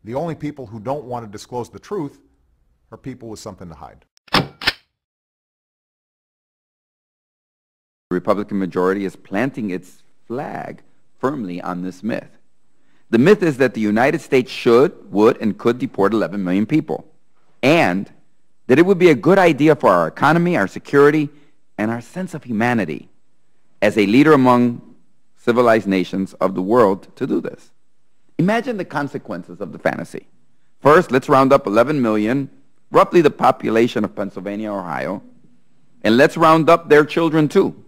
The only people who don't want to disclose the truth are people with something to hide. The Republican majority is planting its flag firmly on this myth. The myth is that the United States should, would, and could deport 11 million people, and that it would be a good idea for our economy, our security, and our sense of humanity as a leader among civilized nations of the world to do this. Imagine the consequences of the fantasy. First, let's round up 11 million, roughly the population of Pennsylvania, Ohio, and let's round up their children too.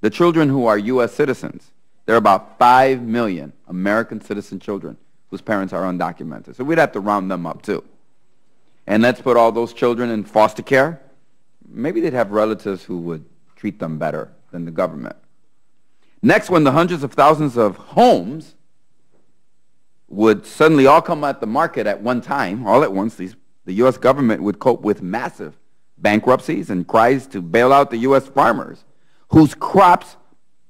The children who are U.S. citizens. There are about 5 million American citizen children whose parents are undocumented. So we'd have to round them up too. And let's put all those children in foster care. Maybe they'd have relatives who would treat them better than the government. Next, when the hundreds of thousands of homes would suddenly all come at the market at one time, all at once, the U.S. government would cope with massive bankruptcies and cries to bail out the U.S. farmers, whose crops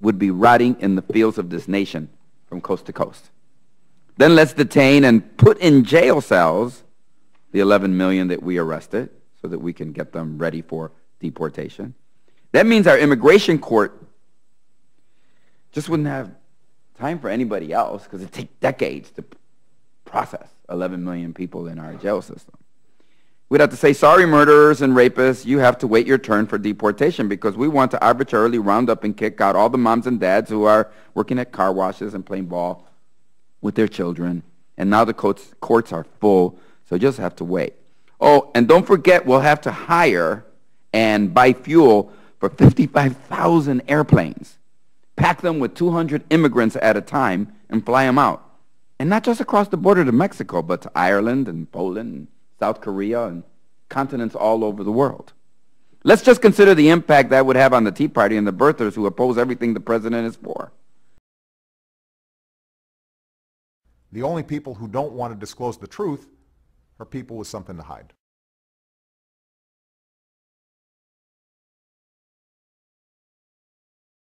would be rotting in the fields of this nation from coast to coast. Then let's detain and put in jail cells the 11 million that we arrested so that we can get them ready for deportation. That means our immigration court just wouldn't have time for anybody else because it takes decades to process 11 million people in our jail system. We'd have to say, sorry, murderers and rapists, you have to wait your turn for deportation because we want to arbitrarily round up and kick out all the moms and dads who are working at car washes and playing ball with their children. And now the courts are full, so you just have to wait. Oh, and don't forget, we'll have to hire and buy fuel for 55,000 airplanes. Pack them with 200 immigrants at a time and fly them out. And not just across the border to Mexico, but to Ireland and Poland and South Korea and continents all over the world. Let's just consider the impact that would have on the Tea Party and the birthers who oppose everything the president is for. The only people who don't want to disclose the truth are people with something to hide.